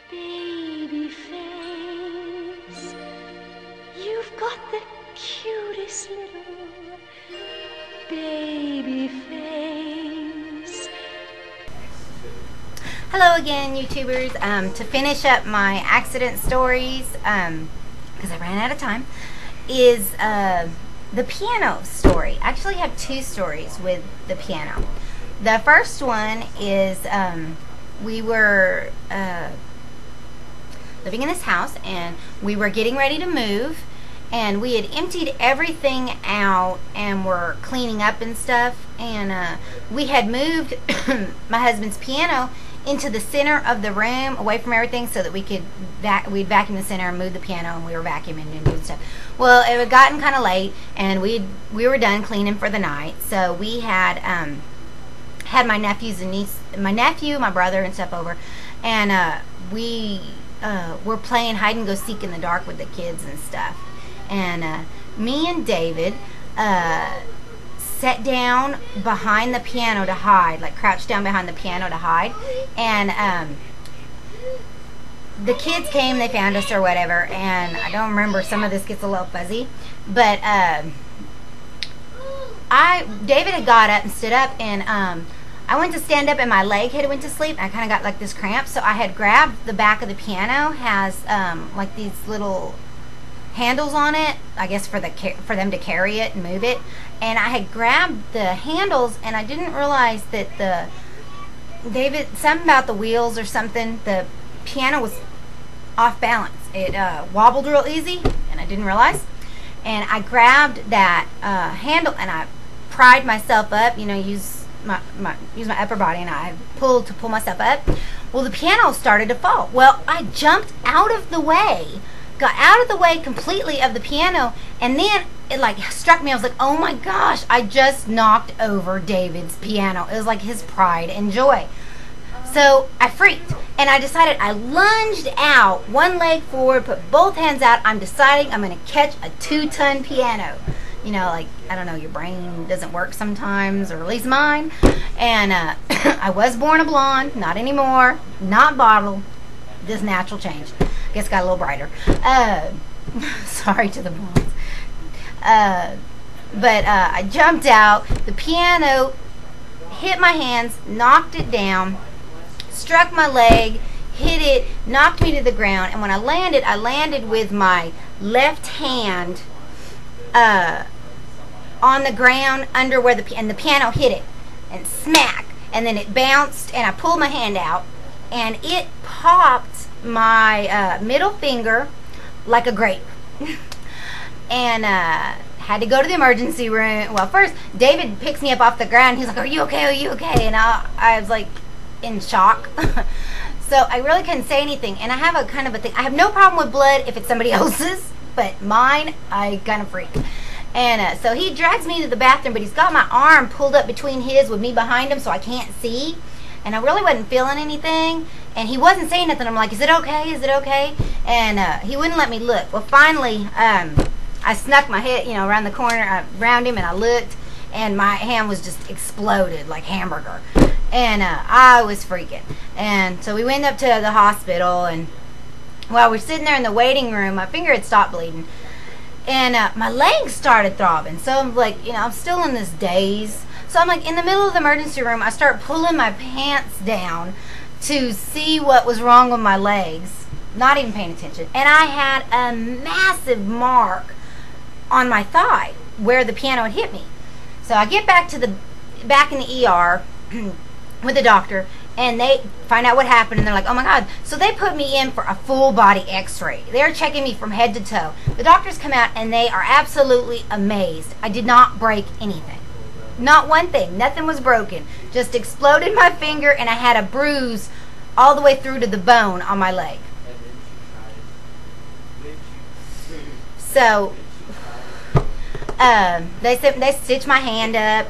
Baby face, you've got the cutest little baby face. Hello again, YouTubers. To finish up my accident stories, because I ran out of time, is the piano story. I actually have two stories with the piano. The first one is we were living in this house, and we were getting ready to move, and we had emptied everything out and were cleaning up and stuff, and we had moved my husband's piano into the center of the room, away from everything, so that we could we'd vacuum the center and move the piano, and we were vacuuming and doing stuff. Well, it had gotten kind of late, and we were done cleaning for the night, so we had had my nephews and my nephew, my brother, and stuff over, and we were playing hide and go seek in the dark with the kids and stuff. And me and David sat down behind the piano to hide, like crouched down behind the piano to hide. And the kids came, they found us or whatever, and I don't remember, some of this gets a little fuzzy, but David had got up and stood up, and I went to stand up and my leg had went to sleep, and I kind of got like this cramp, so I had grabbed the back of the piano, has like these little handles on it, I guess for them to carry it and move it, and I had grabbed the handles, and I didn't realize that something about the wheels or something, the piano was off balance. It wobbled real easy, and I didn't realize, and I grabbed that handle, and I pried myself up, use my upper body, and I pulled to pull myself up. Well, the piano started to fall. Well, I jumped out of the way, got out of the way completely of the piano, and then it like struck me. I was like, oh my gosh, I just knocked over David's piano. It was like his pride and joy. So I freaked, and I decided, I lunged out, one leg forward, put both hands out. I'm deciding I'm going to catch a 2-ton piano. Like, I don't know, your brain doesn't work sometimes, or at least mine. And I was born a blonde, not anymore, not bottled, just natural change. Guess got a little brighter. Sorry to the blondes. But I jumped out, the piano hit my hands, knocked it down, struck my leg, hit it, knocked me to the ground, and when I landed with my left hand on the ground under where the piano hit it, and smack, and then it bounced, and I pulled my hand out, and it popped my middle finger like a grape. And had to go to the emergency room. Well, first David picks me up off the ground. He's like, are you okay? Are you okay? And I was like in shock. So I really couldn't say anything, and I have a kind of a thing. I have no problem with blood if it's somebody else's, but mine, I kind of freak. And so he drags me to the bathroom, but he's got my arm pulled up between his with me behind him, so I can't see. And I really wasn't feeling anything, and he wasn't saying nothing. I'm like, is it okay? Is it okay? And he wouldn't let me look. Well, finally, I snuck my head, around the corner, around him, and I looked, and my hand was just exploded like hamburger. And I was freaking. And so we went up to the hospital, and while we're sitting there in the waiting room, my finger had stopped bleeding, and my legs started throbbing. So I'm like, I'm still in this daze. So I'm like, in the middle of the emergency room, I start pulling my pants down to see what was wrong with my legs, not even paying attention. And I had a massive mark on my thigh where the piano had hit me. So I get back in the ER with the doctor, and they find out what happened, and they're like, oh my God. So they put me in for a full body x-ray. They're checking me from head to toe. The doctors come out, and they are absolutely amazed. I did not break anything. Not one thing. Nothing was broken. Just exploded my finger, and I had a bruise all the way through to the bone on my leg. So they stitched my hand up.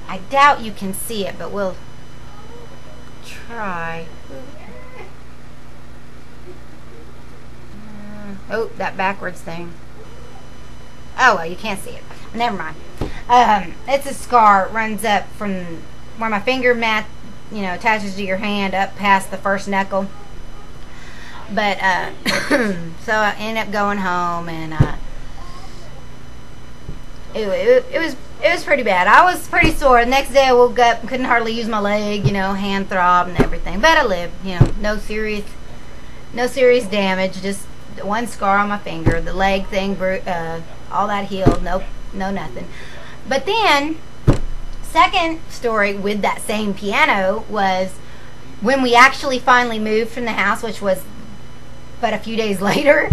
I doubt you can see it, but we'll try. Oh, that backwards thing. Oh, well, you can't see it. Never mind. It's a scar. It runs up from where my finger attaches to your hand up past the first knuckle. But so I ended up going home, and it was pretty bad. I was pretty sore. The next day I woke up and couldn't hardly use my leg, you know, hand throb and everything. But I lived, you know, no serious damage, just one scar on my finger. The leg thing, all that healed. Nope, no nothing. But then, second story with that same piano was when we actually finally moved from the house, which was but a few days later.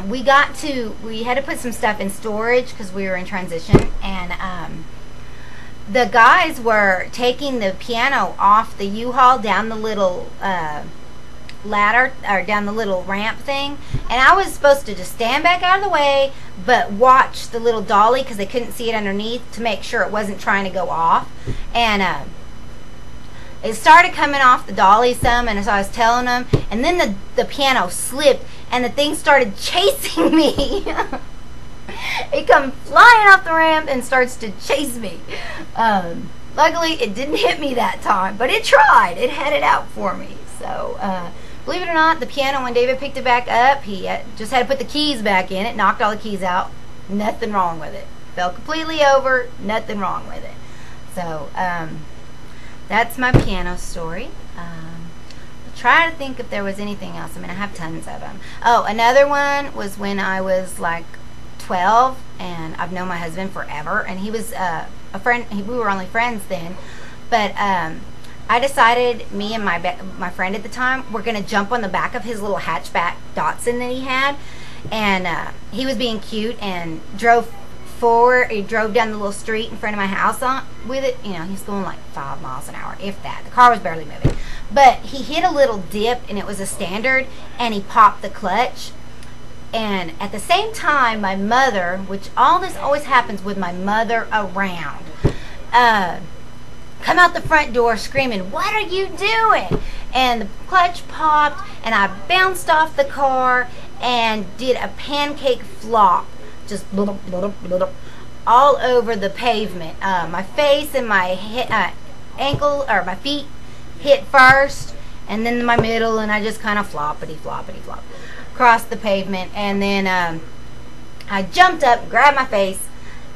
We had to put some stuff in storage because we were in transition, and the guys were taking the piano off the U-Haul down the little ladder, or down the little ramp thing, and I was supposed to just stand back out of the way but watch the little dolly because they couldn't see it underneath to make sure it wasn't trying to go off. And it started coming off the dolly some, and so I was telling them, and then the piano slipped and the thing started chasing me. It comes flying off the ramp and starts to chase me. Luckily it didn't hit me that time, but it tried. It had it out for me. So believe it or not, the piano, when David picked it back up, he just had to put the keys back in it, knocked all the keys out. Nothing wrong with it. Fell completely over, nothing wrong with it. So that's my piano story. I'll try to think if there was anything else. I mean, I have tons of them. Oh, another one was when I was like 12, and I've known my husband forever, and he was a friend. We were only friends then, but I decided, me and my friend at the time, were going to jump on the back of his little hatchback Datsun that he had, and he was being cute and drove forward. He drove down the little street in front of my house with it. You know, he's going like 5 miles an hour, if that. The car was barely moving, but he hit a little dip, and it was a standard, and he popped the clutch. And at the same time, my mother, which all this always happens with my mother around, come out the front door screaming, "What are you doing?" And the clutch popped, and I bounced off the car and did a pancake flop, just all over the pavement. My face and my ankle, or my feet, hit first, and then my middle, and I just kind of floppity flop across the pavement. And then I jumped up, grabbed my face,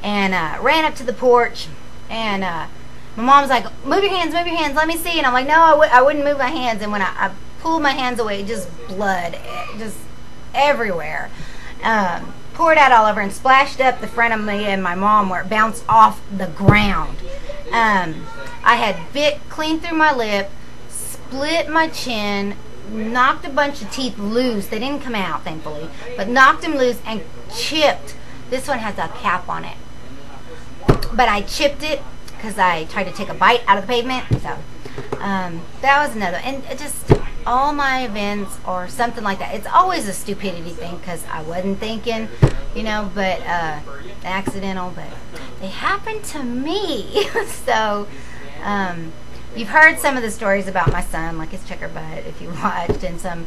and ran up to the porch, and my mom's like, move your hands, let me see. And I'm like, no, I wouldn't move my hands. And when I pulled my hands away, just blood, just everywhere. Poured out all over and splashed up the front of me and my mom, where it bounced off the ground. I had bit clean through my lip, split my chin, knocked a bunch of teeth loose. They didn't come out, thankfully, but knocked them loose and chipped. This one has a cap on it, but I chipped it because I tried to take a bite out of the pavement. So that was another. And just all my events or something like that, it's always a stupidity thing because I wasn't thinking, you know, but accidental, but they happened to me. So you've heard some of the stories about my son, like his checker butt, if you watched, and some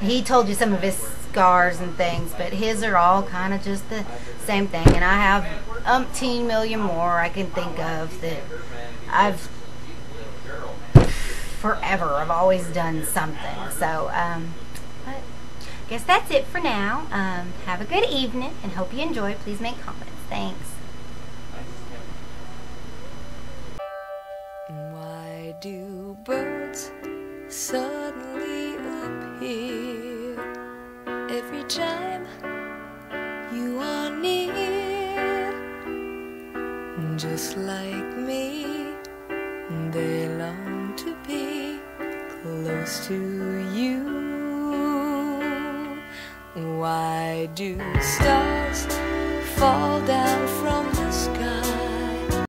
he told you some of his scars and things, but his are all kind of just the same thing. And I have umpteen million more I can think of that I've I've always done something. So but I guess that's it for now. Have a good evening and hope you enjoy. Please make comments. Thanks. Why do birds suddenly appear every time you are near? Just like me, they long to be close to you. Why do stars fall down from